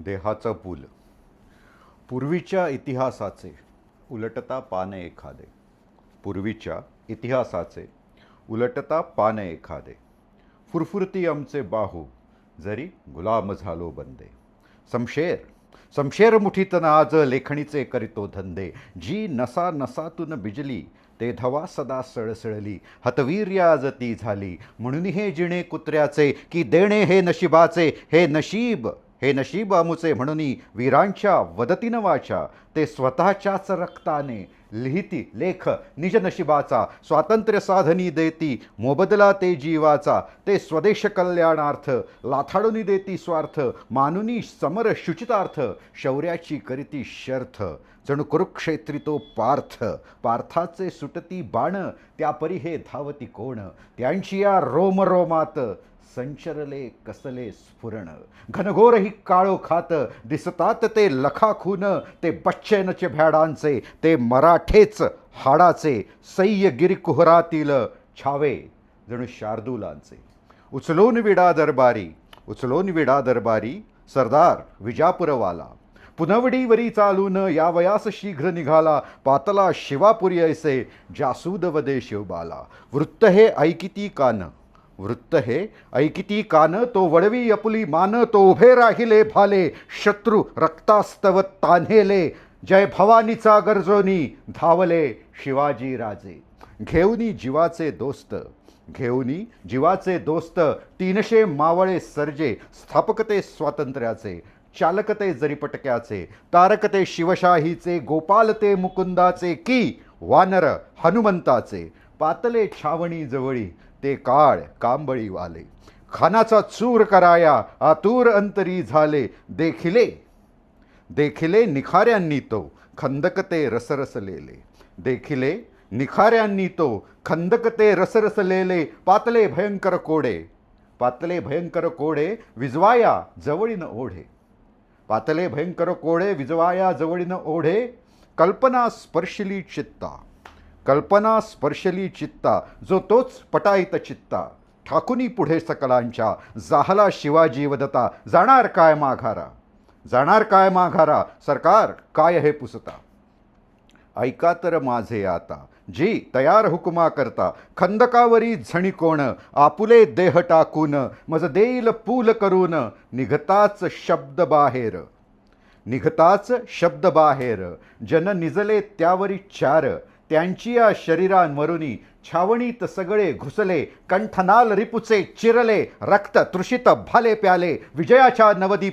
देहाचं पूल. पूर्वीच्या इतिहासाचे उलटता पान एखादे. पूर्वीच्या इतिहासाचे उलटता पान एखादे. फुरफुरती आमचे बाहू जरी गुलाम झालो बंदे. समशेर समशेर मुठीत आज लेखणीचे करीतो धंदे. जी नसा नसातून बिजली ते धवा सदा सळसळली. हतवीर्य आज ती झाली म्हणून हे जिणे कुत्र्याचे. की देणे हे नशिबाचे हे नशीब आमुचे म्हणून वीरांच्या वदतीन वाचा. ते स्वतःच्याच रक्ताने लिहिती लेख निज नशिबाचा. स्वातंत्र्य साधनी देती मोबदला ते जीवाचा. ते स्वदेश कल्याणार्थ लाथाडून देती स्वार्थ. मानुनी समर शुचितार्थ शौर्याची करीती शर्थ. जणू कुरुक्षेत्री तो पार्थ. पार्थाचे सुटती बाण त्यापरी हे धावती कोण. त्यांची या रोमरोमात संचरले कसले स्फुरण. घनघोर ही काळोखात दिसतात ते लखाखून. ते बच्चेनचे भ्याडांचे ते मराठेच हाडाचे. सह्य गिरिकुहरातील छावे जणू शार्दूलांचे. उचलून विडा दरबारी सरदार विजापूरवाला. पुनवडीवरी चालून या वयास शीघ्र निघाला. पातला शिवापुरी ऐसे जासूद वदे शिवबाला. वृत्त हे ऐकिती कान तो वडवी अपुली मान. तो उभे राहिले भाले शत्रू रक्तास्तव तान्हेले. जय भवानीचा गरजोनी धावले शिवाजी राजे. घेऊनी जीवाचे दोस्त 300 मावळे सर्जे. स्थापकते स्वातंत्र्याचे चालकते जरीपटक्याचे. तारकते शिवशाहीचे गोपालते मुकुंदाचे. की वानर हनुमंताचे. पातले छावणी जवळी ते काळ कांबळीवाले. खानाचा चूर कराया आतूर अंतरी झाले. देखिले निखाऱ्यांनी तो खंदकते रसरसलेले. देखिले निखाऱ्यांनी तो खंदकते रसरसलेले. पातले भयंकर कोडे विजवाया जवळीन ओढे. पातले भयंकर कोडे विजवाया जवळीन ओढे. कल्पना स्पर्शली चित्ता जो तोच पटाईत चित्ता. ठाकुनी पुढे सकलांच्या जाहला शिवाजी वदता. जाणार काय माघारा सरकार काय हे पुसता. ऐका तर माझे आता जी तयार हुकुमा करता. खंदकावरी झणी कोण आपुले देह टाकून. मज देईल पूल करून निघताच शब्द बाहेर. जन निजले त्यावरी चार. त्यांची या शरीरांवरुनी छावणीत सगळे घुसले. कंठनाल रिपुचे चिरले. रक्त तृषित भाले प्याले. विजयाच्या नवदीप